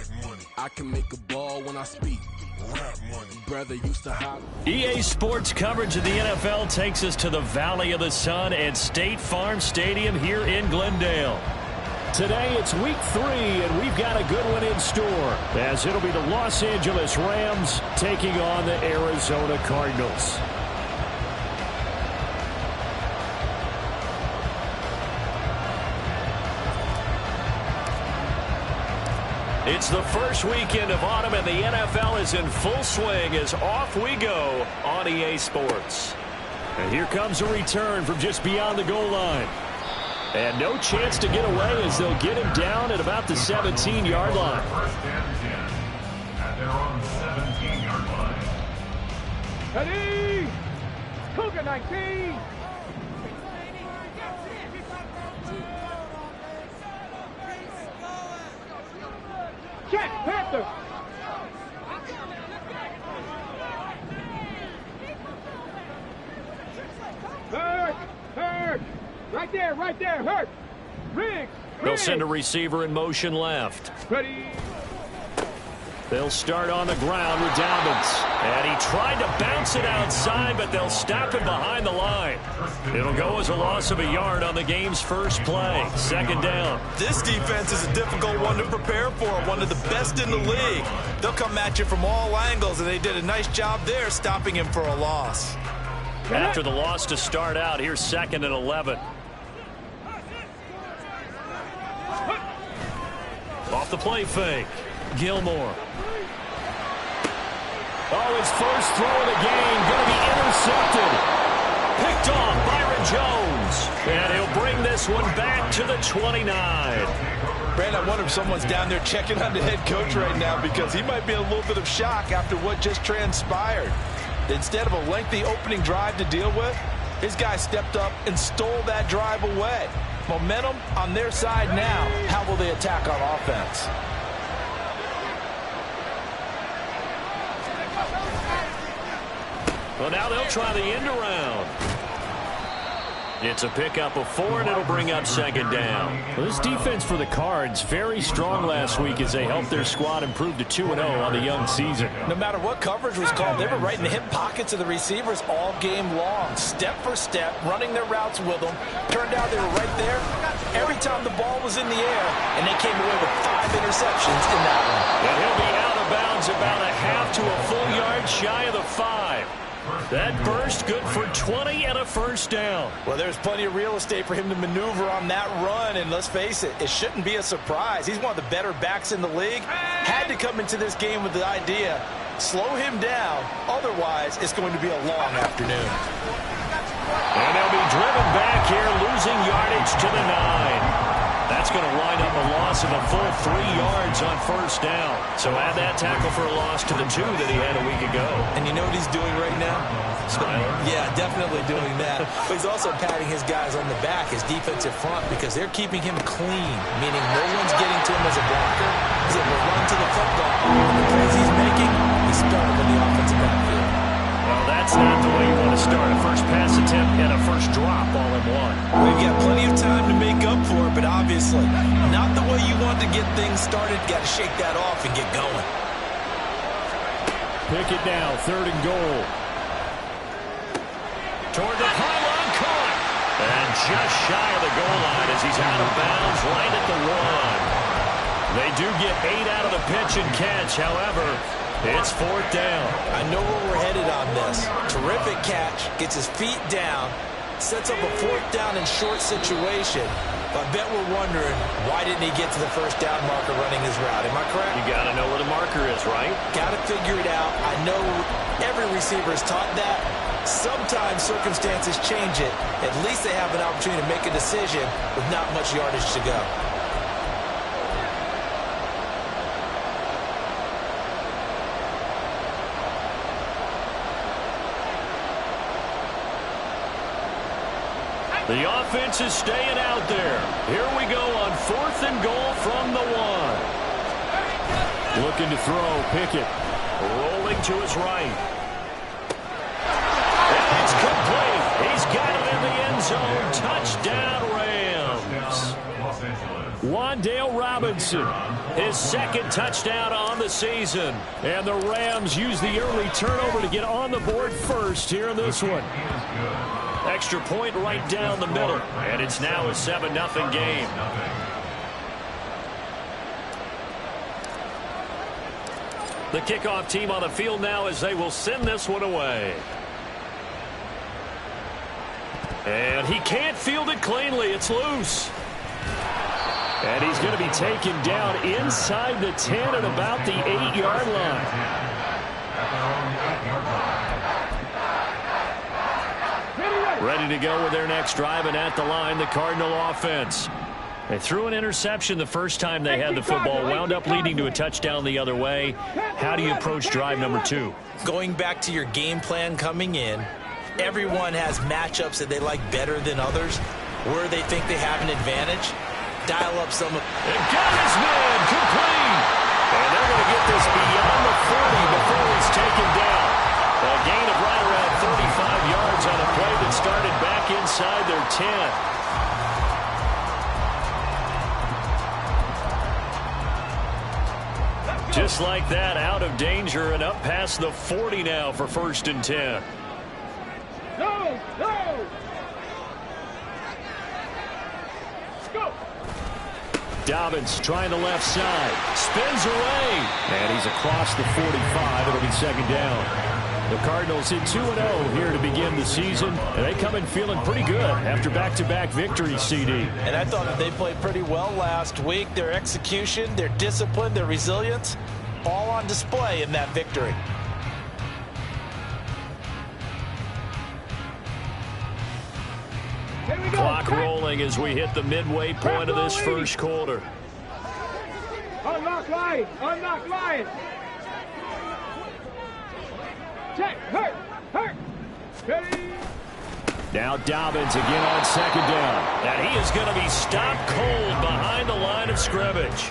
Black money. I can make a ball when I speak. Rap money. Brother used to hop. EA Sports coverage of the NFL takes us to the Valley of the Sun at State Farm Stadium here in Glendale. Today it's week 3, and we've got a good one in store, as it'll be the Los Angeles Rams taking on the Arizona Cardinals. It's the first weekend of autumn, and the NFL is in full swing as off we go on EA Sports. And here comes a return from just beyond the goal line. And no chance to get away as they'll get him down at about the 17-yard line. First down and 10. And they're on the 17-yard line. Ready? Cougar 19. Check, Panther. Hurt. Right there, Hurt. Riggs. They'll send a receiver in motion left. Ready. They'll start on the ground with Dobbins. And he tried to bounce it outside, but they'll stop him behind the line. It'll go as a loss of a yard on the game's first play. Second down. This defense is a difficult one to prepare for, one of the best in the league. They'll come at you from all angles, and they did a nice job there stopping him for a loss. After the loss to start out, here's 2nd and 11. Off the play fake. Gilmore. Oh, his first throw of the game going to be intercepted. Picked off Byron Jones. And he'll bring this one back to the 29. Brand, I wonder if someone's down there checking on the head coach right now, because he might be in a little bit of shock after what just transpired. Instead of a lengthy opening drive to deal with, his guy stepped up and stole that drive away. Momentum on their side now. How will they attack on offense? Well, now they'll try the end around. It's a pickup of 4, and it'll bring up 2nd down. Well, this defense for the Cards, very strong last week as they helped their squad improve to 2-0 on the young season. No matter what coverage was called, they were right in the hip pockets of the receivers all game long. Step for step, running their routes with them. Turned out they were right there every time the ball was in the air, and they came away with 5 interceptions in that one. And he'll be out of bounds about a half to a full yard shy of the 5. That burst good for 20 and a first down. Well, there's plenty of real estate for him to maneuver on that run, and let's face it, it shouldn't be a surprise. He's one of the better backs in the league. Had to come into this game with the idea, slow him down, otherwise it's going to be a long afternoon. And they'll be driven back here, losing yardage to the 9. That's going to wind up a loss of a full 3 yards on first down. So add that tackle for a loss to the 2 that he had a week ago. And you know what he's doing right now? Smiling? Yeah, definitely doing that. But he's also patting his guys on the back, his defensive front, because they're keeping him clean, meaning no one's getting to him as a blocker. He's able to run to the football. And the plays he's making, he's spelling in the offensive backfield. Well, that's not the way you want to start. A first pass attempt and a first drop all in one. We've got plenty of time to make up for it, but obviously not the way you want to get things started. Got to shake that off and get going. Pick it now, 3rd and goal. Toward the pylon, caught. And just shy of the goal line as he's out of bounds right at the 1. They do get 8 out of the pitch and catch, however, it's 4th down. I know where we're headed on this. Terrific catch, gets his feet down, sets up a 4th down and short situation. But I bet we're wondering, why didn't he get to the first down marker running his route? Am I correct? You got to know where the marker is, right? Got to figure it out. I know every receiver is taught that. Sometimes circumstances change it. At least they have an opportunity to make a decision with not much yardage to go. The offense is staying out there. Here we go on 4th and goal from the 1. Looking to throw, Pickett. Rolling to his right. And it's complete. He's got it in the end zone. Touchdown, Rams. Wan'Dale Robinson His second touchdown on the season. And the Rams use the early turnover to get on the board first here in this one. Extra point right down the middle. And it's now a 7-0 game. The kickoff team on the field now as they will send this one away. And he can't field it cleanly. It's loose. And he's going to be taken down inside the 10 at about the 8-yard line. Ready to go with their next drive, and at the line, the Cardinal offense. They threw an interception the first time they had the football, wound up leading to a touchdown the other way. How do you approach drive number 2? Going back to your game plan coming in, everyone has matchups that they like better than others, where they think they have an advantage. Dial up some. And got his man complete. And they're going to get this beyond the 40 before he's taken down. A gain of right around 35 yards on a play that started back inside their 10. Just like that, out of danger and up past the 40 now for 1st and 10. Go, go. Go. Dobbins trying the left side. Spins away. And he's across the 45. It'll be second down. The Cardinals in 2-0 here to begin the season. And they come in feeling pretty good after back-to-back victories, CD. And I thought that they played pretty well last week. Their execution, their discipline, their resilience, all on display in that victory. Clock rolling as we hit the midway point of this first quarter. Unlock line. Unlock line. Check. Hurt. Hurt. Ready. Now Dobbins again on second down. And he is going to be stopped cold behind the line of scrimmage.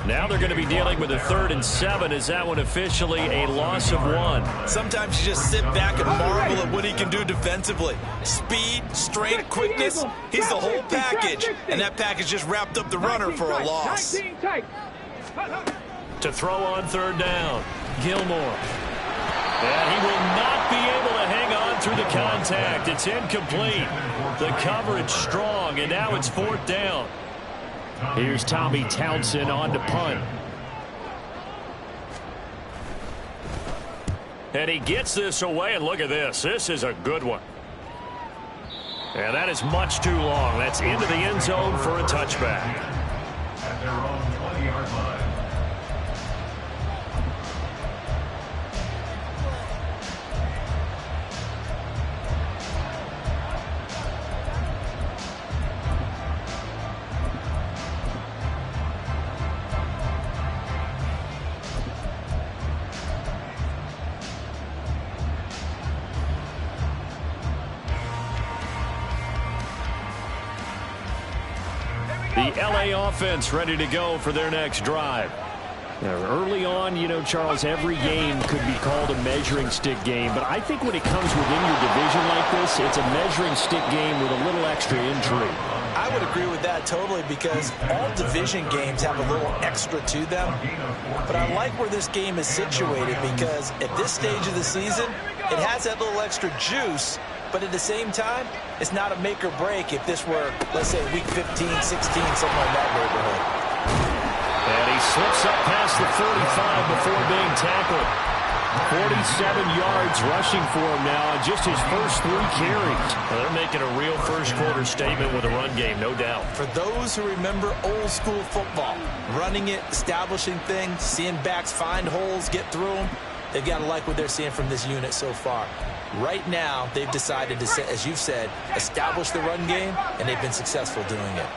Now they're going to be dealing with a 3rd and 7. Is that one officially a loss of 1? Sometimes you just sit back and marvel at what he can do defensively. Speed, strength, quickness. He's the whole package. And that package just wrapped up the runner for a loss. To throw on 3rd down, Gilmore. And he will not be able to hang on through the contact. It's incomplete. The coverage strong, and now it's 4th down. Here's Tommy Townsend on to punt. And he gets this away, and look at this. This is a good one. And that is much too long. That's into the end zone for a touchback. At their own 20-yard line. The LA offense ready to go for their next drive. Now, early on, you know, Charles, every game could be called a measuring stick game. But I think when it comes within your division like this, it's a measuring stick game with a little extra intrigue. I would agree with that totally, because all division games have a little extra to them. But I like where this game is situated, because at this stage of the season, it has that little extra juice. But at the same time, it's not a make or break if this were, let's say, week 15, 16, something like that neighborhood. And he slips up past the 45 before being tackled. 47 yards rushing for him now on just his first 3 carries. Well, they're making a real first quarter statement with a run game, no doubt. For those who remember old school football, running it, establishing things, seeing backs find holes, get through them, they've got to like what they're seeing from this unit so far. Right now, they've decided to, as you've said, establish the run game, and they've been successful doing it.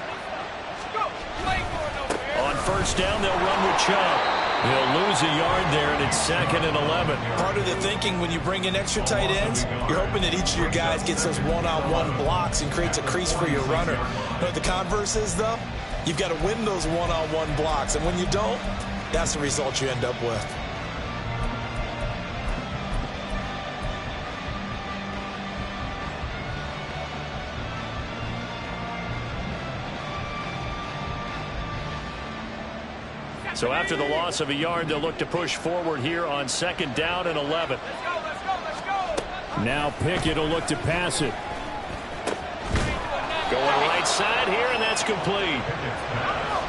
On first down, they'll run with Chubb. He'll lose a yard there, and it's 2nd and 11. Part of the thinking when you bring in extra tight ends, you're hoping that each of your guys gets those one-on-one blocks and creates a crease for your runner. You know what the converse is, though? You've got to win those one-on-one blocks, and when you don't, that's the result you end up with. So after the loss of a yard, they'll look to push forward here on 2nd down and 11. Now Pickett will look to pass it. Going right side here, and that's complete.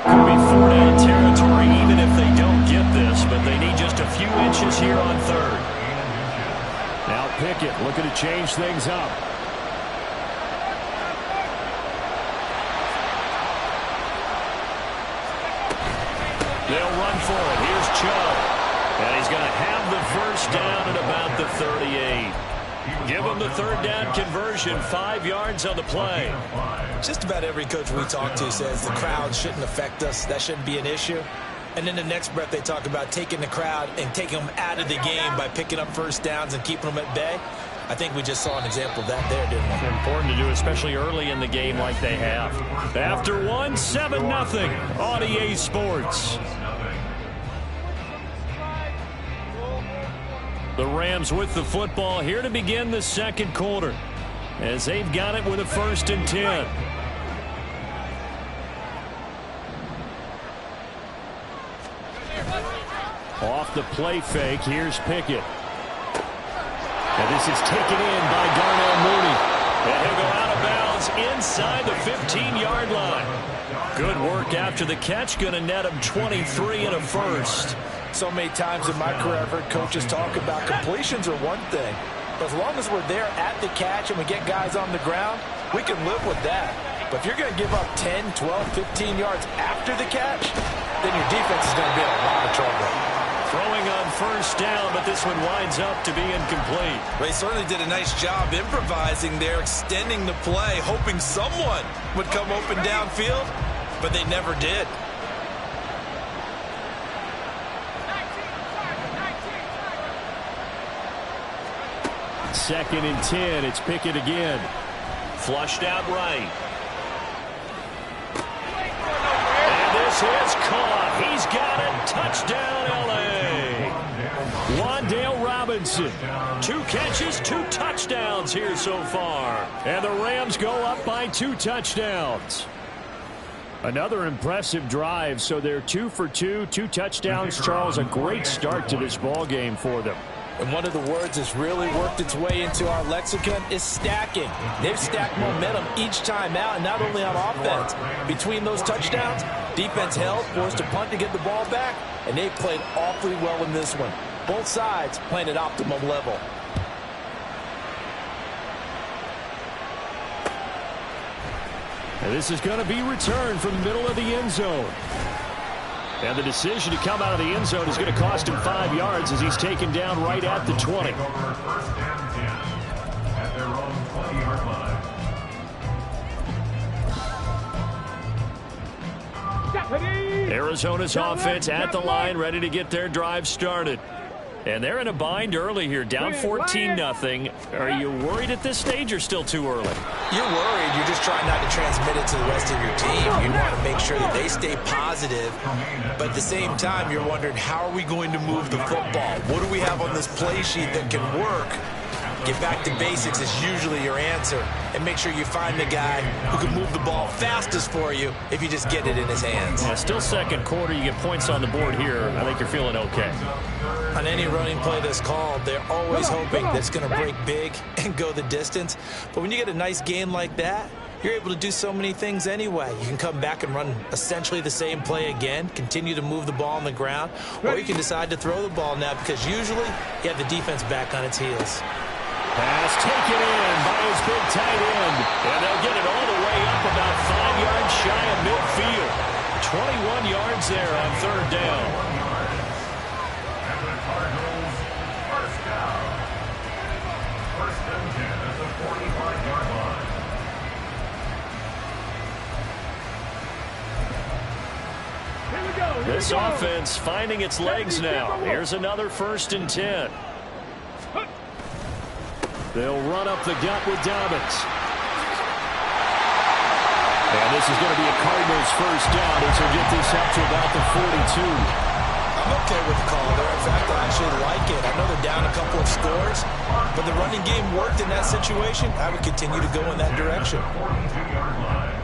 Could be 4-down territory even if they don't get this, but they need just a few inches here on 3rd. Now Pickett looking to change things up. They'll run for it. Here's Chubb. And he's going to have the first down at about the 38. Give him the 3rd down conversion, 5 yards on the play. Just about every coach we talk to says the crowd shouldn't affect us. That shouldn't be an issue. And in the next breath, they talk about taking the crowd and taking them out of the game by picking up first downs and keeping them at bay. I think we just saw an example of that there, didn't we? It's important to do, especially early in the game like they have. After 1, 7-0 on EA Sports. The Rams with the football here to begin the 2nd quarter, as they've got it with a 1st and 10. Off the play fake, here's Pickett. And this is taken in by Darnell Mooney. And he'll go out of bounds inside the 15-yard line. Good work after the catch, going to net him 23 and a first. So many times in my career I've heard coaches talk about completions are one thing. But as long as we're there at the catch and we get guys on the ground, we can live with that. But if you're going to give up 10, 12, 15 yards after the catch, then your defense is going to be in a lot of trouble. Throwing on 1st down, but this one winds up to be incomplete. They certainly did a nice job improvising there, extending the play, hoping someone would come open downfield, but they never did. 2nd and 10. It's Pickett again. Flushed out right. And this is caught. He's got it. Touchdown, L.A. Wan'Dale Robinson. 2 catches, 2 touchdowns here so far. And the Rams go up by 2 touchdowns. Another impressive drive, so they're 2 for 2, 2 touchdowns. Charles, a great start to this ball game for them. And one of the words that's really worked its way into our lexicon is stacking. They've stacked momentum each time out, and not only on offense. Between those touchdowns, defense held, forced a punt to get the ball back, and they played awfully well in this one. Both sides playing at optimum level. And this is going to be returned from the middle of the end zone. And the decision to come out of the end zone is going to cost him 5 yards as he's taken down right at the 20. At their own 20-yard line. Arizona's offense at the line, ready to get their drive started. And they're in a bind early here, down 14-0. Are you worried at this stage or still too early? You're worried. You're just trying not to transmit it to the rest of your team. You want to make sure that they stay positive. But at the same time, you're wondering, how are we going to move the football? What do we have on this play sheet that can work? Get back to basics is usually your answer. And make sure you find the guy who can move the ball fastest for you if you just get it in his hands. Yeah, still 2nd quarter. You get points on the board here. I think you're feeling okay. On any running play that's called, they're always hoping that it's going to break big and go the distance. But when you get a nice game like that, you're able to do so many things anyway. You can come back and run essentially the same play again, continue to move the ball on the ground, or you can decide to throw the ball now because usually you have the defense back on its heels. Pass taken in by his big tight end. And they'll get it all the way up about 5 yards shy of midfield. 21 yards there on 3rd down. And the Cardinals, first down. 1st and 10 at the 45-yard line. This offense finding its legs now. Here's another 1st and 10. They'll run up the gut with Dobbins. And this is going to be a Cardinals first down as they get this up to about the 42. I'm okay with the call there. In fact, I actually like it. I know they're down a couple of scores, but the running game worked in that situation. I would continue to go in that direction. 42-yard line.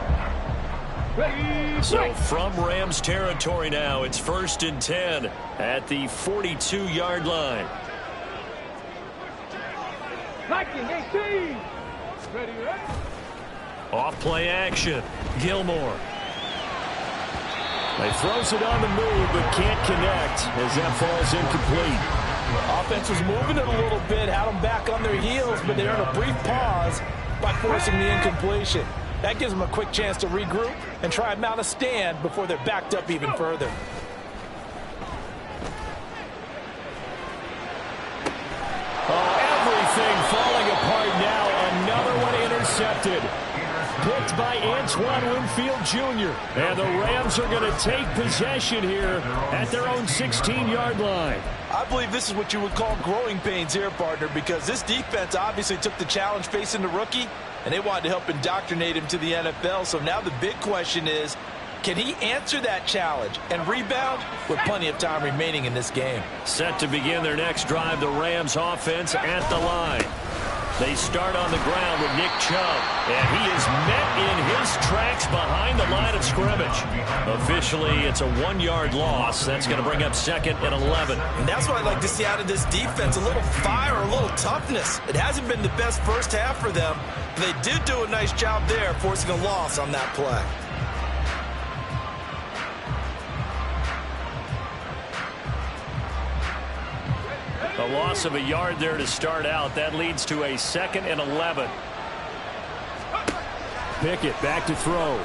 So from Rams territory now, it's 1st and 10 at the 42-yard line. Liking 18. Ready, ready. Off play action. Gilmore. They throws it on the move, but can't connect as that falls incomplete. Offense was moving it a little bit, had them back on their heels, but they earned a brief pause by forcing the incompletion. That gives them a quick chance to regroup and try and mount a stand before they're backed up even further. Everything falling apart now. Another one intercepted. Picked by Antoine Winfield Jr. And the Rams are going to take possession here at their own 16-yard line. I believe this is what you would call growing pains here, partner, because this defense obviously took the challenge facing the rookie, and they wanted to help indoctrinate him to the NFL. So now the big question is, can he answer that challenge and rebound with plenty of time remaining in this game? Set to begin their next drive, the Rams offense at the line. They start on the ground with Nick Chubb, and he is met in his tracks behind the line of scrimmage. Officially, it's a 1-yard loss. That's going to bring up 2nd and 11. And that's what I like to see out of this defense, a little fire, a little toughness. It hasn't been the best first half for them, but they did do a nice job there, forcing a loss on that play. A loss of a yard there to start out. That leads to a 2nd and 11. Pickett back to throw.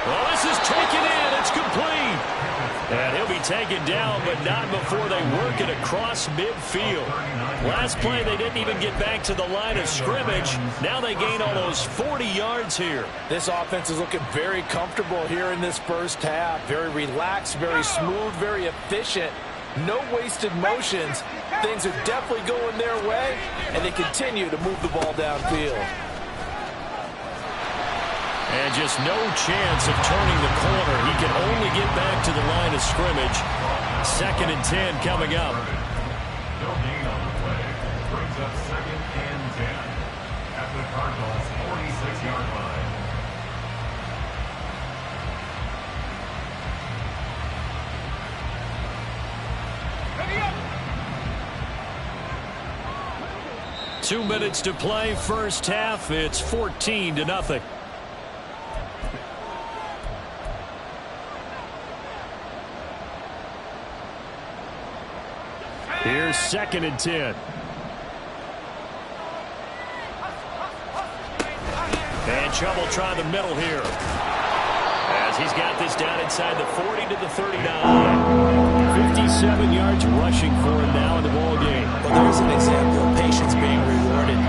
Well, this is taken in. It's complete. And he'll be taken down, but not before they work it across midfield. Last play, they didn't even get back to the line of scrimmage. Now they gain almost 40 yards here. This offense is looking very comfortable here in this first half. Very relaxed, very smooth, very efficient. No wasted motions. Things are definitely going their way, and they continue to move the ball downfield. And just no chance of turning the corner. He can only get back to the line of scrimmage. 2nd and 10 coming up. No gain on the play. Brings up 2nd and 10 at the Cardinals' 46-yard line. Ready up. 2 minutes to play. First half. It's 14-0. Here's 2nd and 10. And Chubb will try the middle here. As he's got this down inside the 40 to the 39. 57 yards rushing for him now in the ball game. Well, there's an example of patience being rewarded.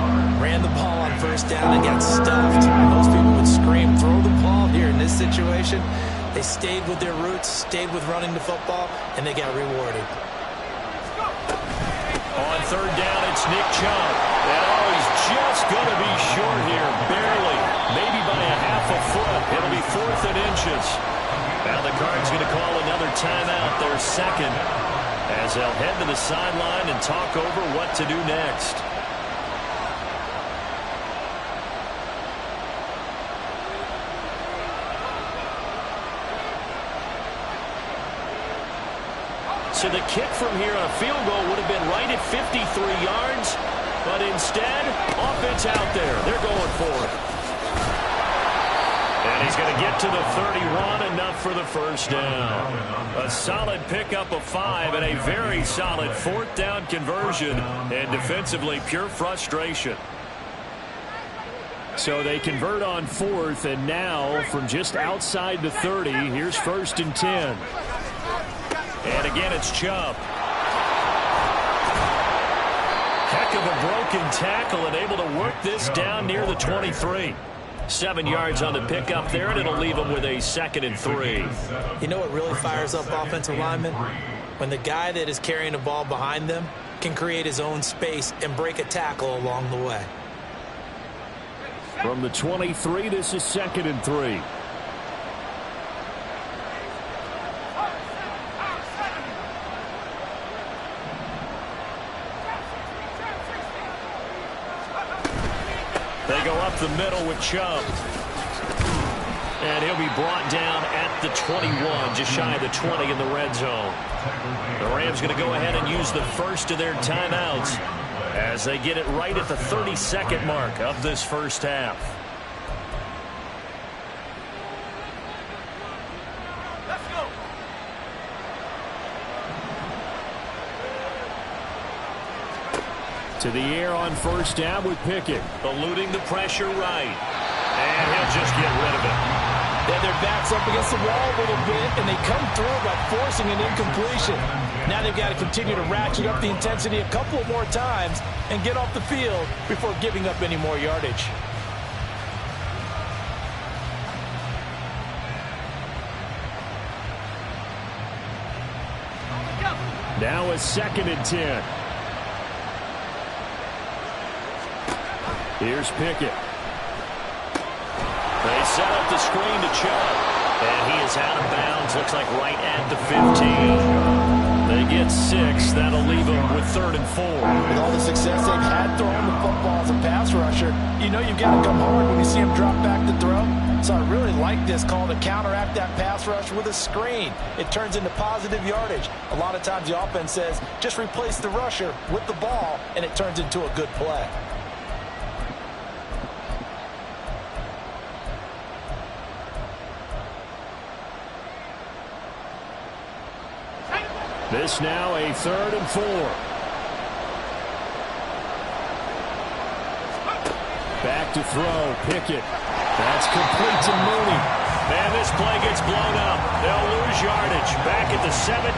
Ran the ball on first down and got stuffed. Most people would scream, throw the ball here. In this situation, they stayed with their roots, stayed with running the football, and they got rewarded. On 3rd down, it's Nick Chubb. And he's just going to be short here, barely, maybe by a half a foot. It'll be 4th and inches. Now the Cards going to call another timeout, their 2nd, as they'll head to the sideline and talk over what to do next. So the kick from here on a field goal would have been right at 53 yards. But instead, offense out there. They're going for it. And he's going to get to the 31, enough for the first down. A solid pickup of 5 and a very solid 4th down conversion. And defensively, pure frustration. So they convert on 4th, and now from just outside the 30, here's 1st and 10. And again, it's Chubb. Heck of a broken tackle and able to work this down near the 23. 7 yards on the pickup there, and it'll leave them with a 2nd and 3. You know what really fires up offensive linemen? When the guy that is carrying the ball behind them can create his own space and break a tackle along the way. From the 23, this is 2nd and 3. They go go up the middle with Chubb. And he'll be brought down at the 21, just shy of the 20 in the red zone. The Rams going to go ahead and use the first of their timeouts as they get it right at the 30-second mark of this first half. Let's go. To the air on first down with Pickett, eluding the pressure right. And he'll just get rid of it. Yeah, their back's up against the wall a little bit, and they come through by forcing an incompletion. Now they've got to continue to ratchet up the intensity a couple more times and get off the field before giving up any more yardage. Now a 2nd and 10. Here's Pickett. They set up the screen to Chubb, and he is out of bounds. Looks like right at the 15. They get 6. That'll leave them with 3rd and 4. With all the success they've had throwing the football as a pass rusher, you know you've got to come hard when you see him drop back to throw. So I really like this call to counteract that pass rush with a screen. It turns into positive yardage. A lot of times the offense says, just replace the rusher with the ball, and it turns into a good play. This now a 3rd and 4. Back to throw, Pickett. That's complete to Mooney. And this play gets blown up. They'll lose yardage. Back at the 17.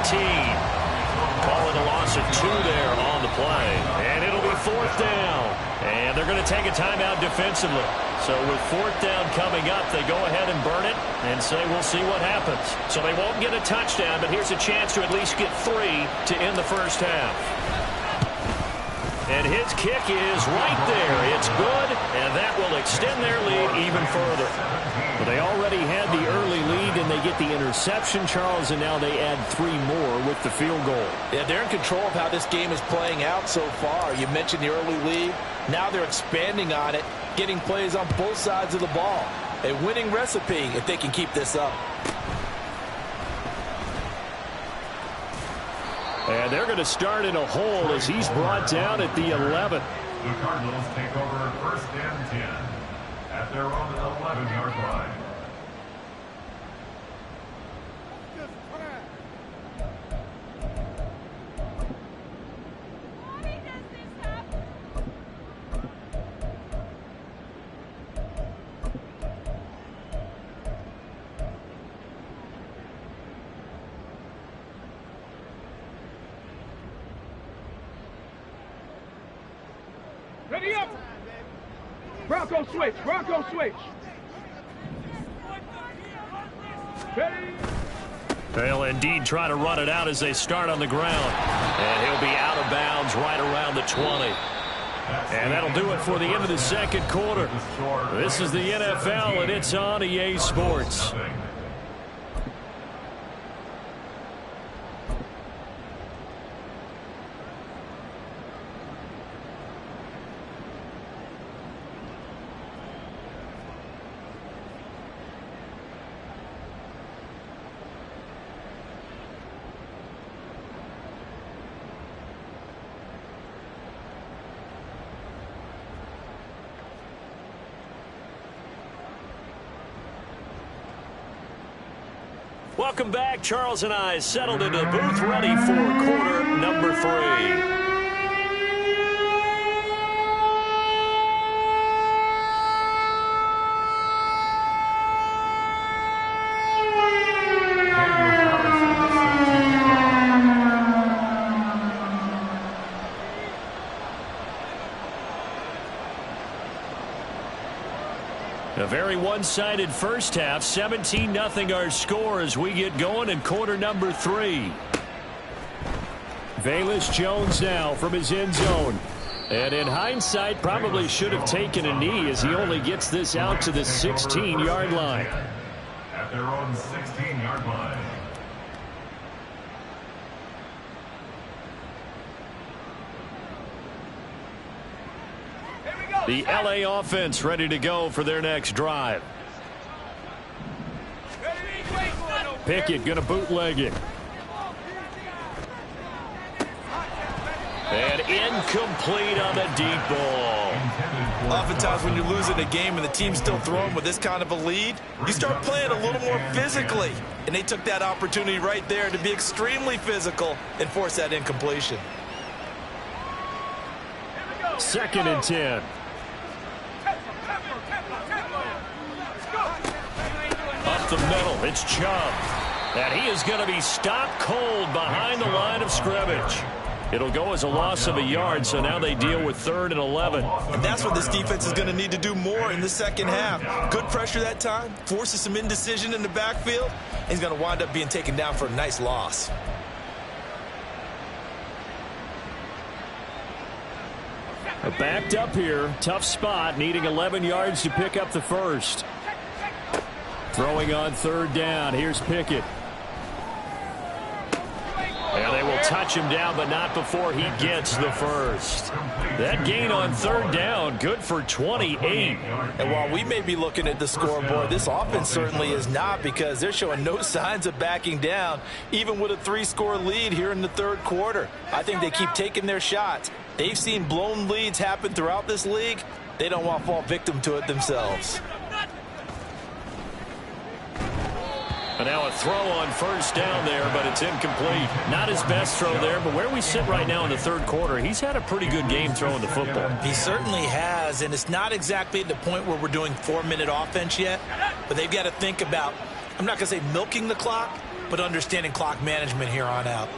Call it a loss of 2 there on the play. And it'll be 4th down. And they're going to take a timeout defensively. So with 4th down coming up, they go ahead and burn it and say we'll see what happens. So they won't get a touchdown, but here's a chance to at least get 3 to end the first half. And his kick is right there. It's good, and that will extend their lead even further. But they already had the early lead, and they get the interception, Charles, and now they add 3 more with the field goal. Yeah, they're in control of how this game is playing out so far. You mentioned the early lead. Now they're expanding on it, getting plays on both sides of the ball. A winning recipe if they can keep this up. And they're going to start in a hole as he's brought down at the 11. The Cardinals take over 1st and 10 at their own 11-yard line. Ready up. Bronco switch. Bronco switch. Ready. They'll indeed try to run it out as they start on the ground. And he'll be out of bounds right around the 20. And that'll do it for the end of the 2nd quarter. This is the NFL, and it's on EA Sports. Welcome back. Charles and I settled into the booth ready for quarter number 3. A very one-sided first half. 17-0 our score as we get going in quarter number 3. Velus Jones now from his end zone. And in hindsight, probably should have taken a knee as he only gets this out to the 16-yard line. At their own 16-yard line. Here we go. The LA offense ready to go for their next drive. Pickett going to bootleg it. And incomplete on the deep ball. Oftentimes when you're losing a game and the team's still throwing with this kind of a lead, you start playing a little more physically. And they took that opportunity right there to be extremely physical and force that incompletion. 2nd and 10. Up the middle, it's Chubb. And he is going to be stopped cold behind the line of scrimmage. It'll go as a loss of a yard, so now they deal with 3rd and 11. And that's what this defense is going to need to do more in the second half. Good pressure that time, forces some indecision in the backfield, and he's going to wind up being taken down for a nice loss. Backed up here, tough spot, needing 11 yards to pick up the first. Throwing on 3rd down, here's Pickett. And they will touch him down, but not before he gets the first. That gain on 3rd down, good for 28. And while we may be looking at the scoreboard, this offense certainly is not, because they're showing no signs of backing down, even with a 3-score lead here in the 3rd quarter. I think they keep taking their shots. They've seen blown leads happen throughout this league. They don't want to fall victim to it themselves. And now a throw on 1st down there, but it's incomplete. Not his best throw there, but where we sit right now in the 3rd quarter, he's had a pretty good game throwing the football. He certainly has, and it's not exactly at the point where we're doing 4-minute offense yet, but they've got to think about, I'm not going to say milking the clock, but understanding clock management here on out.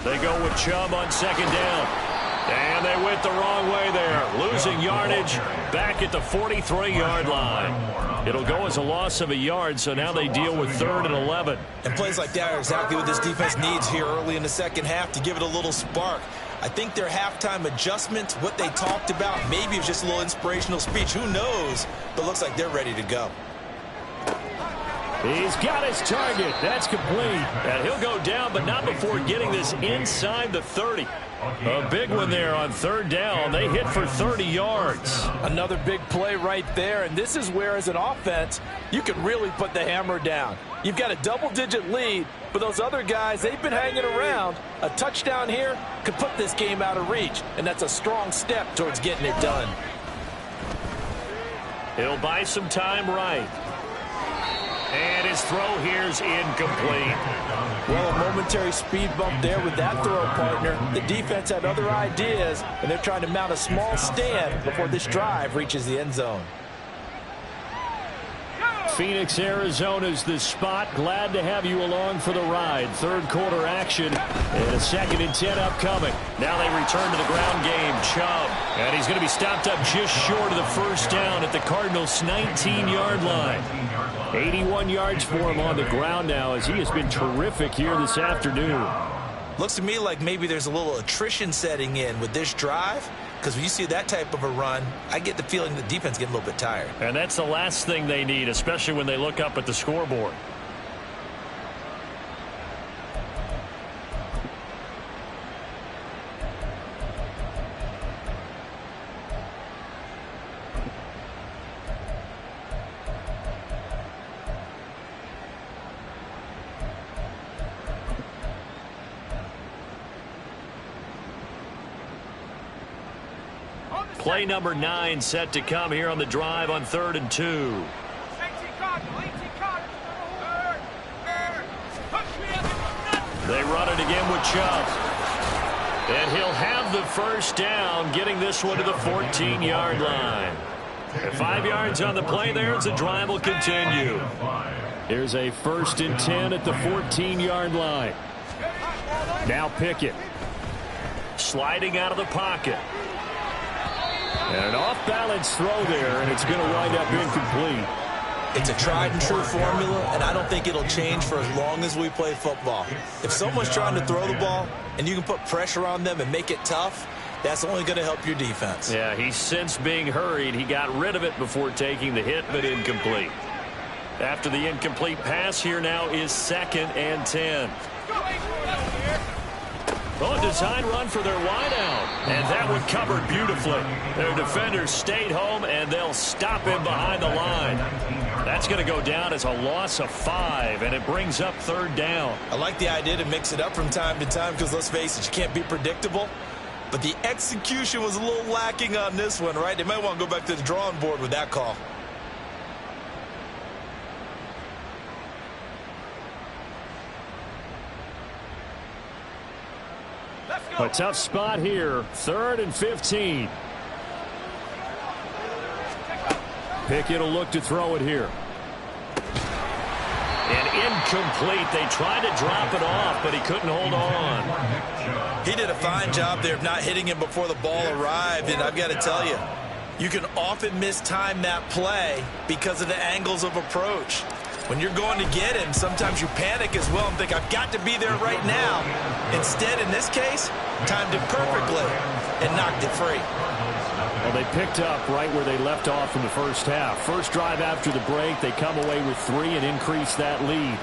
They go with Chubb on 2nd down. And they went the wrong way there. Losing yardage back at the 43-yard line. It'll go as a loss of a yard, so now they deal with 3rd and 11. And plays like that are exactly what this defense needs here early in the second half to give it a little spark. I think their halftime adjustments, what they talked about, maybe it was just a little inspirational speech. Who knows? But looks like they're ready to go. He's got his target. That's complete. And he'll go down, but not before getting this inside the 30. A big one there on 3rd down. They hit for 30 yards. Another big play right there, and this is where, as an offense, you can really put the hammer down. You've got a double-digit lead, but those other guys, they've been hanging around. A touchdown here could put this game out of reach, and that's a strong step towards getting it done. He'll buy some time right. And his throw here's incomplete. Well, a momentary speed bump there with that throw, partner. The defense had other ideas, and they're trying to mount a small stand before this drive reaches the end zone. Phoenix, Arizona's the spot. Glad to have you along for the ride. 3rd quarter action and a 2nd and 10 upcoming. Now they return to the ground game. Chubb. And he's going to be stopped up just short of the 1st down at the Cardinals' 19-yard line. 81 yards for him on the ground now, as he has been terrific here this afternoon. Looks to me like maybe there's a little attrition setting in with this drive, because when you see that type of a run, I get the feeling the defense getting a little bit tired. And that's the last thing they need, especially when they look up at the scoreboard. Play number 9 set to come here on the drive on 3rd and 2. They run it again with Chubb. And he'll have the 1st down, getting this one to the 14-yard line. And 5 yards on the play there as the drive will continue. Here's a 1st and 10 at the 14-yard line. Now Pickett. Sliding out of the pocket. And an off-balance throw there, and it's going to wind up incomplete. It's a tried-and-true formula, and I don't think it'll change for as long as we play football. If someone's trying to throw the ball and you can put pressure on them and make it tough, that's only going to help your defense. Yeah, he's since being hurried. He got rid of it before taking the hit, but incomplete. After the incomplete pass, here now is 2nd and 10. Oh, design run for their wideout. And that one covered beautifully. Their defenders stayed home, and they'll stop him behind the line. That's going to go down as a loss of 5, and it brings up 3rd down. I like the idea to mix it up from time to time because, let's face it, you can't be predictable. But the execution was a little lacking on this one, right? They might want to go back to the drawing board with that call. A tough spot here. 3rd and 15. Pickett will look to throw it here. And incomplete. They tried to drop it off, but he couldn't hold on. He did a fine job there of not hitting him before the ball arrived, and I've got to tell you, you can often mistime that play because of the angles of approach. When you're going to get him, sometimes you panic as well and think, I've got to be there right now. Instead, in this case, timed it perfectly and knocked it free. Well, they picked up right where they left off in the first half. First drive after the break, they come away with 3 and increase that lead.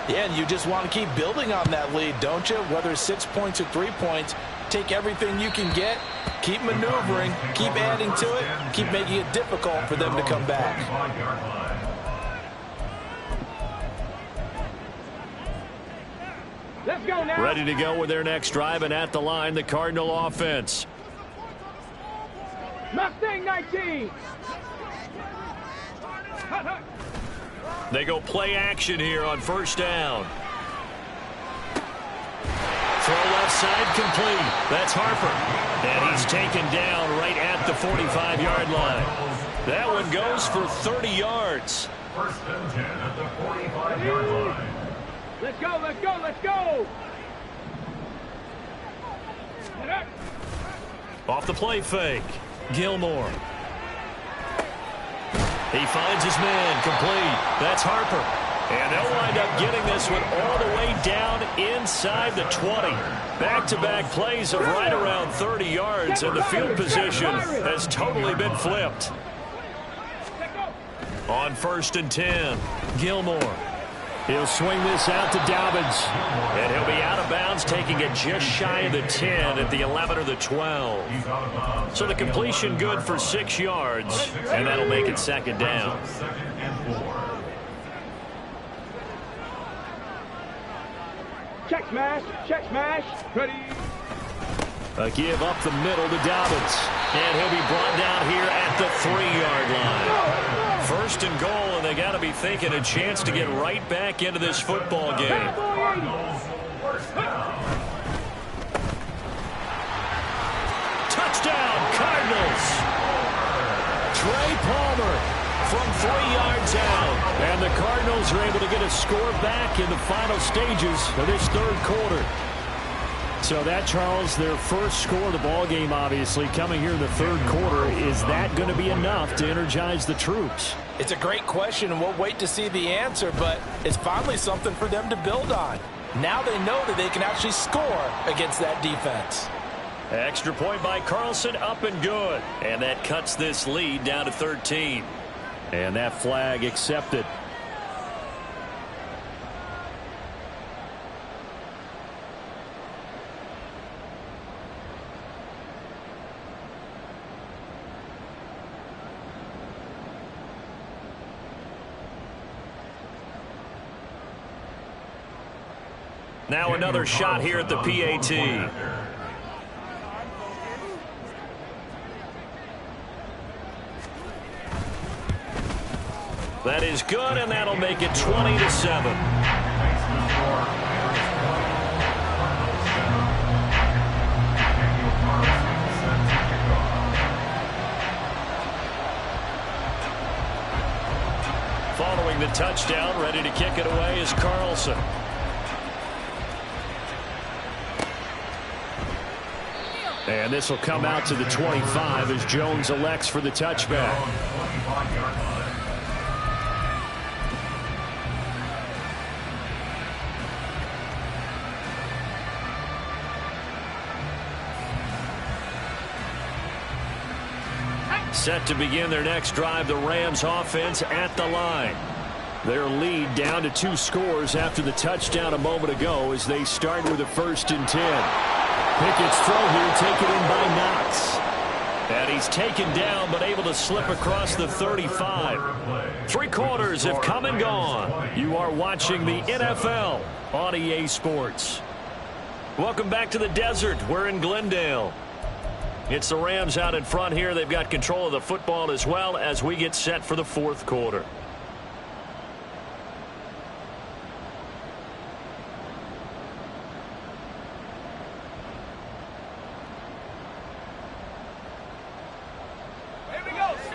Yeah, and you just want to keep building on that lead, don't you? Whether it's 6 points or 3 points, take everything you can get, keep maneuvering, keep adding to it, keep making it difficult for them to come back. Let's go now. Ready to go with their next drive, and at the line, the Cardinal offense. Mustang 19. They go play action here on 1st down. Throw left side complete. That's Harper. And he's taken down right at the 45-yard line. That one goes for 30 yards. 1st and 10 at the 45-yard line. Let's go, let's go, let's go. Off the play fake. Gilmore. He finds his man complete. That's Harper. And they'll wind up getting this one all the way down inside the 20. Back-to-back plays of right around 30 yards, and the field position has totally been flipped. On 1st and 10, Gilmore. He'll swing this out to Dobbins. And he'll be out of bounds, taking it just shy of the 10 at the 11 or the 12. So the completion good for 6 yards, and that'll make it 2nd down. Check smash, check smash. Ready. A give up the middle to Dobbins. And he'll be brought down here at the 3-yard line. 1st and goal, and they got to be thinking a chance to get right back into this football game. Touchdown, Cardinals. Trey Palmer from 3 yards out. And the Cardinals are able to get a score back in the final stages of this 3rd quarter. So that, Charles, their first score of the ball game, obviously, coming here in the 3rd quarter. Is that going to be enough to energize the troops? It's a great question, and we'll wait to see the answer, but it's finally something for them to build on. Now they know that they can actually score against that defense. Extra point by Carlson, up and good. And that cuts this lead down to 13. And that flag accepted. Now another shot here at the PAT. That is good, and that'll make it 20-7. Following the touchdown, ready to kick it away is Carlson. And this will come out to the 25 as Jones elects for the touchback. Set to begin their next drive, the Rams offense at the line. Their lead down to 2 scores after the touchdown a moment ago as they start with a 1st and 10. Pickett's throw here taken in by Knox. And he's taken down but able to slip across the 35. 3 quarters have come and gone. You are watching the NFL on EA Sports. Welcome back to the desert. We're in Glendale. It's the Rams out in front here. They've got control of the football as well as we get set for the 4th quarter.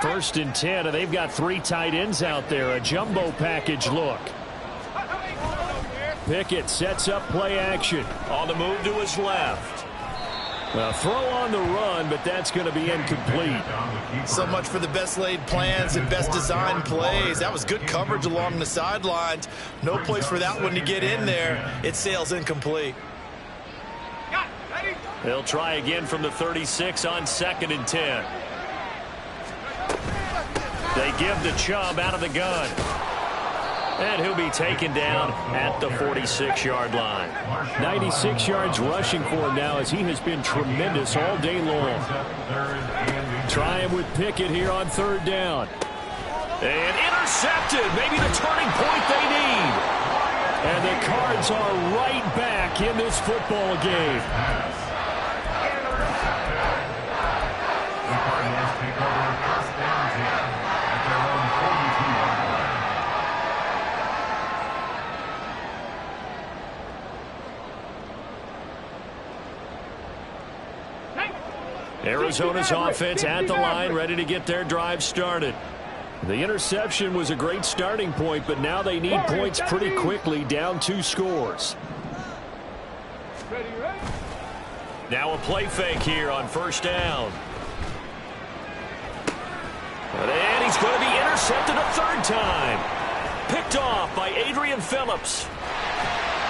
First and 10, and they've got 3 tight ends out there. A jumbo package look. Pickett sets up play action. On the move to his left. A throw on the run, but that's going to be incomplete. So much for the best laid plans and best designed plays. That was good coverage along the sidelines. No place for that one to get in there. It sails incomplete. They'll try again from the 36 on 2nd and 10. They give the Chubb out of the gun. And he'll be taken down at the 46-yard line. 96 yards rushing for him now as he has been tremendous all day long. Try him with Pickett here on 3rd down. And intercepted. Maybe the turning point they need. And the Cards are right back in this football game. Arizona's offense at the line, ready to get their drive started. The interception was a great starting point, but now they need points pretty quickly, down 2 scores. Now a play fake here on 1st down. And he's going to be intercepted a 3rd time. Picked off by Adrian Phillips.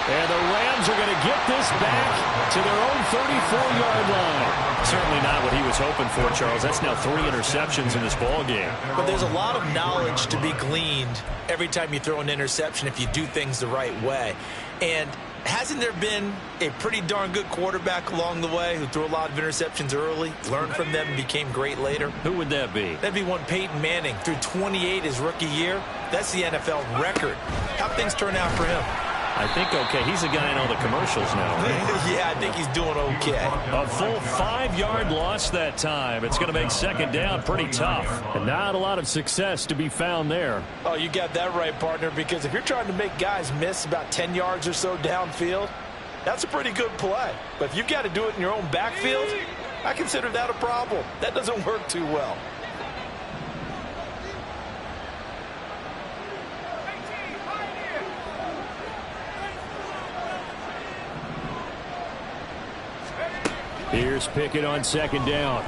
And the Rams are going to get this back to their own 34-yard line. Certainly not what he was hoping for, Charles. That's now 3 interceptions in this ball game. But there's a lot of knowledge to be gleaned every time you throw an interception if you do things the right way. And hasn't there been a pretty darn good quarterback along the way who threw a lot of interceptions early, learned from them, and became great later? Who would that be? That'd be one Peyton Manning. Threw 28 his rookie year. That's the NFL record. How'd things turn out for him? I think okay. He's a guy in all the commercials now. Right? Yeah, I think he's doing okay. A full 5-yard loss that time. It's going to make 2nd down pretty tough. And not a lot of success to be found there. Oh, you got that right, partner, because if you're trying to make guys miss about 10 yards or so downfield, that's a pretty good play. But if you've got to do it in your own backfield, I consider that a problem. That doesn't work too well. Here's Pickett on 2nd down.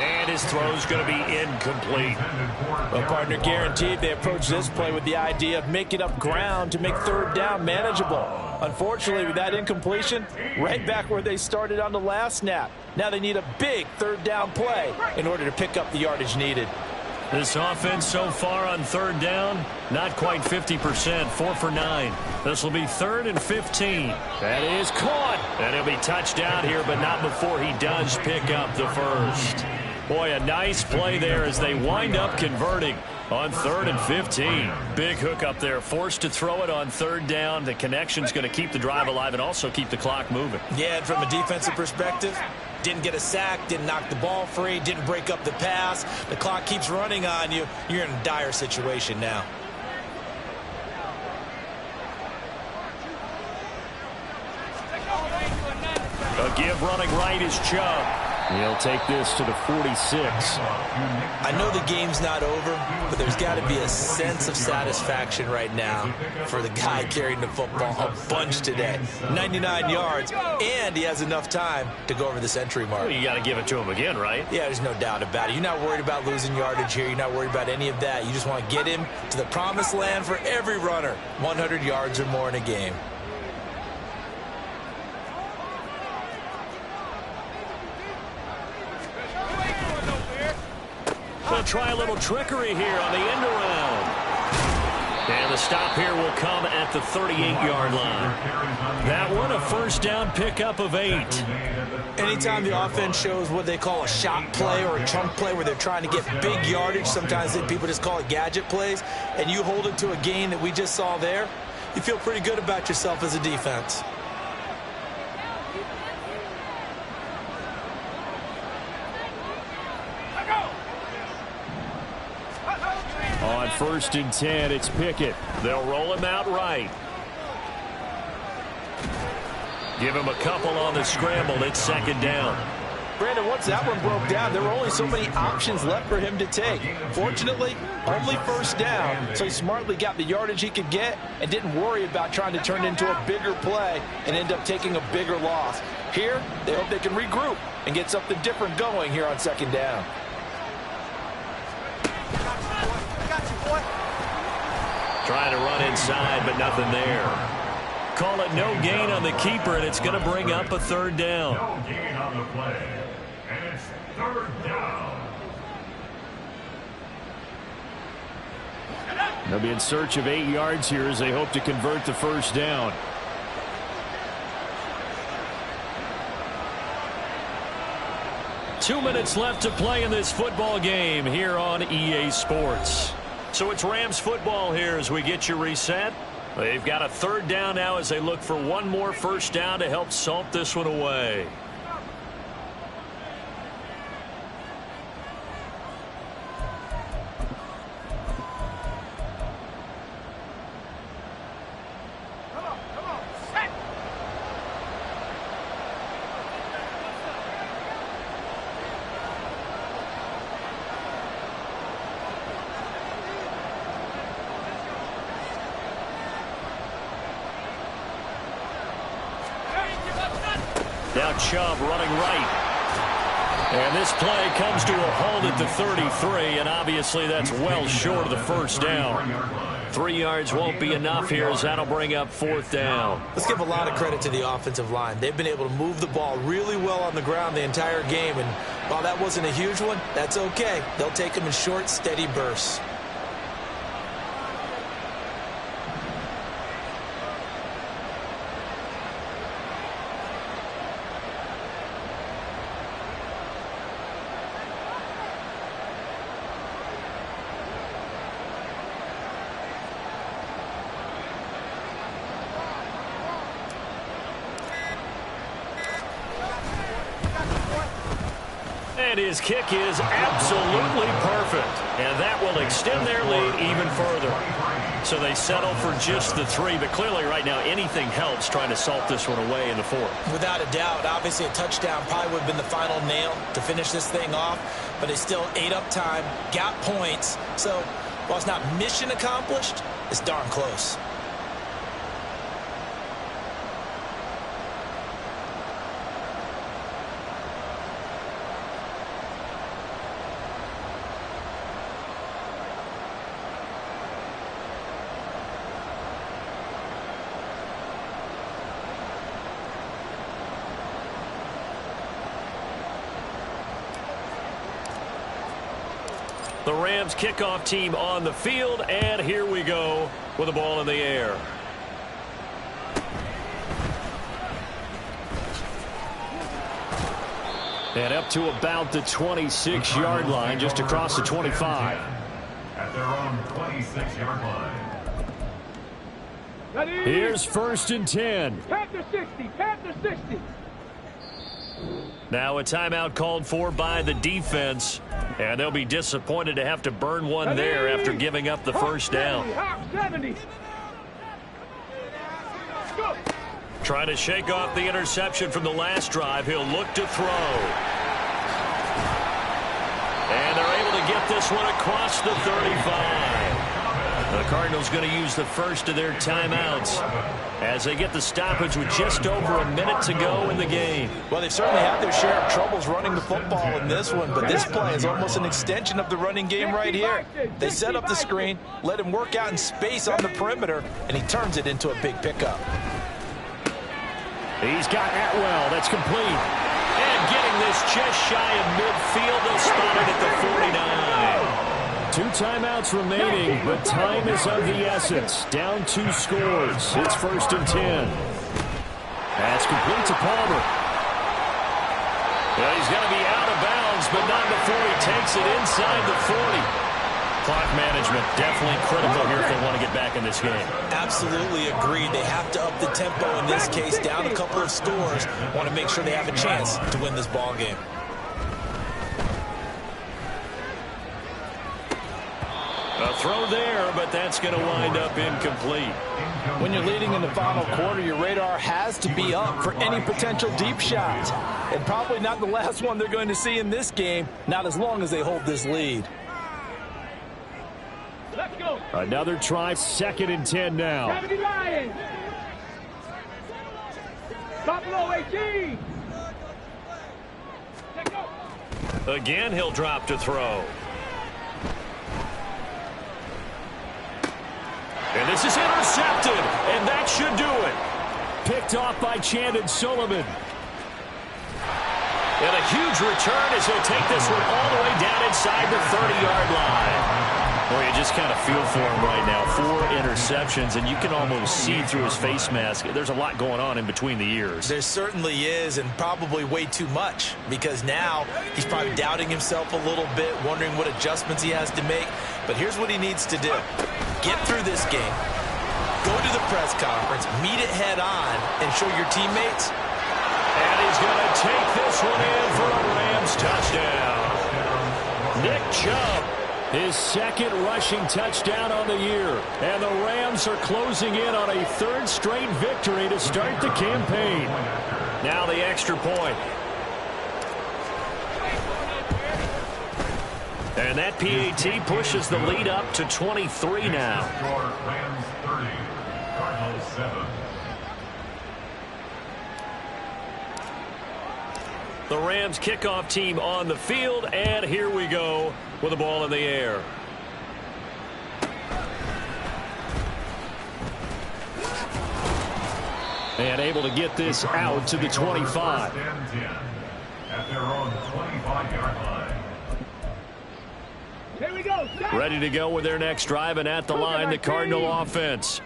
And his throw's going to be incomplete. Well, partner, guaranteed they approach this play with the idea of making up ground to make 3rd down manageable. Unfortunately, with that incompletion, right back where they started on the last snap. Now they need a big 3rd down play in order to pick up the yardage needed. This offense so far on 3rd down, not quite 50%, 4 for 9. This will be 3rd and 15. That is caught. And he'll be touched down here, but not before he does pick up the first. Boy, a nice play there as they wind up converting on 3rd and 15. Big hook up there, forced to throw it on 3rd down. The connection's going to keep the drive alive and also keep the clock moving. Yeah, and from a defensive perspective, didn't get a sack, didn't knock the ball free, didn't break up the pass. The clock keeps running on you. You're in a dire situation now. A give running right is Chubb. He'll take this to the 46. I know the game's not over, but there's got to be a sense of satisfaction right now for the guy carrying the football a bunch today. 99 yards, and he has enough time to go over the century mark. Well, you got to give it to him again, right? Yeah, there's no doubt about it. You're not worried about losing yardage here. You're not worried about any of that. You just want to get him to the promised land for every runner. 100 yards or more in a game. They'll try a little trickery here on the end around. And the stop here will come at the 38-yard line. That one a first down pickup of 8. Anytime the offense shows what they call a shot play or a chunk play where they're trying to get big yardage, sometimes people just call it gadget plays, and you hold it to a gain that we just saw there, you feel pretty good about yourself as a defense. On 1st and 10, it's Pickett. They'll roll him out right. Give him a couple on the scramble. It's 2nd down. Brandon, once that one broke down, there were only so many options left for him to take. Fortunately, only 1st down, so he smartly got the yardage he could get and didn't worry about trying to turn it into a bigger play and end up taking a bigger loss. Here, they hope they can regroup and get something different going here on 2nd down. Trying to run inside, but nothing there. Call it no gain on the keeper, and it's going to bring up a 3rd down. No gain on the play. And it's 3rd down. They'll be in search of 8 yards here as they hope to convert the 1st down. Two minutes left to play in this football game here on EA Sports. So it's Rams football here as we get you reset. They've got a 3rd down now as they look for one more 1st down to help salt this one away. Now Chubb running right. And this play comes to a halt at the 33, and obviously that's well short of the 1st down. 3 yards won't be enough here as that'll bring up 4th down. Let's give a lot of credit to the offensive line. They've been able to move the ball really well on the ground the entire game, and while that wasn't a huge one, that's okay. They'll take them in short, steady bursts. And his kick is absolutely perfect. And that will extend their lead even further. So they settle for just the 3. But clearly right now anything helps trying to salt this one away in the 4th. Without a doubt, obviously a touchdown probably would have been the final nail to finish this thing off. But they still ate up time, got points. So while it's not mission accomplished, it's darn close. The Rams kickoff team on the field, and here we go with the ball in the air. And up to about the 26-yard line, just across the 25. At their own 26-yard line. Here's 1st and 10. Panther 60, Panther 60. Now a timeout called for by the defense. And they'll be disappointed to have to burn one there after giving up the 1st down. Trying to shake off the interception from the last drive. He'll look to throw. And they're able to get this one across the 35. The Cardinals going to use the first of their timeouts as they get the stoppage with just over a minute to go in the game. Well, they've certainly had their share of troubles running the football in this one, but this play is almost an extension of the running game right here. They set up the screen, let him work out in space on the perimeter, and he turns it into a big pickup. He's got Atwell. That's complete. And getting this just shy of midfield, they'll spot it at the 49. 2 timeouts remaining, but time is of the essence. Down 2 scores. It's 1st and 10. That's complete to Palmer. Well, he's going to be out of bounds, but not before he takes it inside the 40. Clock management definitely critical here if they want to get back in this game. Absolutely agreed. They have to up the tempo in this case. Down a couple of scores. Want to make sure they have a chance to win this ball game. A throw there, but that's going to wind up incomplete. When you're leading in the final quarter, your radar has to be up for any potential deep shots. And probably not the last one they're going to see in this game, not as long as they hold this lead. Let's go. Another try, 2nd and 10 now. Gravity Lions. Buffalo 18. Let's go. Again, he'll drop to throw. And this is intercepted, and that should do it. Picked off by Chandon Sullivan. And a huge return as he'll take this one all the way down inside the 30-yard line. Well, you just kind of feel for him right now. 4 interceptions, and you can almost see through his face mask. There's a lot going on in between the ears. There certainly is, and probably way too much, because now he's probably doubting himself a little bit, wondering what adjustments he has to make. But here's what he needs to do. Get through this game. Go to the press conference, meet it head on, and show your teammates. And he's going to take this one in for a Rams touchdown. Nick Chubb, his 2nd rushing touchdown on the year. And the Rams are closing in on a 3rd straight victory to start the campaign. Now the extra point. And that PAT pushes the lead up to 23 now. Rams 30, Cardinals 7. The Rams kickoff team on the field, and here we go with the ball in the air. And able to get this out to the 25. First and 10 at their own 25-yard line. Here we go. Ready to go with their next drive, and at the line, the Cardinal offense.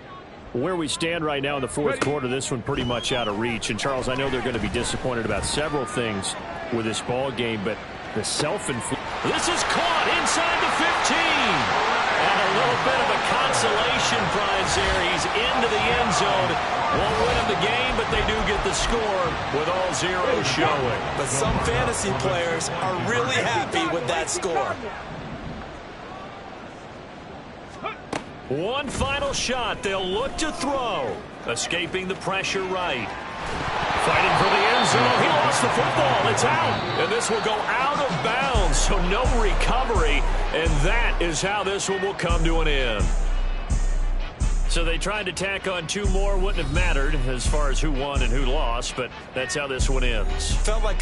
Where we stand right now in the 4th quarter, this one pretty much out of reach. And, Charles, I know they're going to be disappointed about several things with this ball game, but the self-inflicted. This is caught inside the 15. And a little bit of a consolation prize there. He's into the end zone. Won't win him the game, but they do get the score with all zeros showing. But some fantasy players are really happy with that score. One final shot. They'll look to throw. Escaping the pressure right. Fighting for the end zone. He lost the football. It's out. And this will go out of bounds, so no recovery. And that is how this one will come to an end. So they tried to tack on 2 more. Wouldn't have mattered as far as who won and who lost, but that's how this one ends. Felt like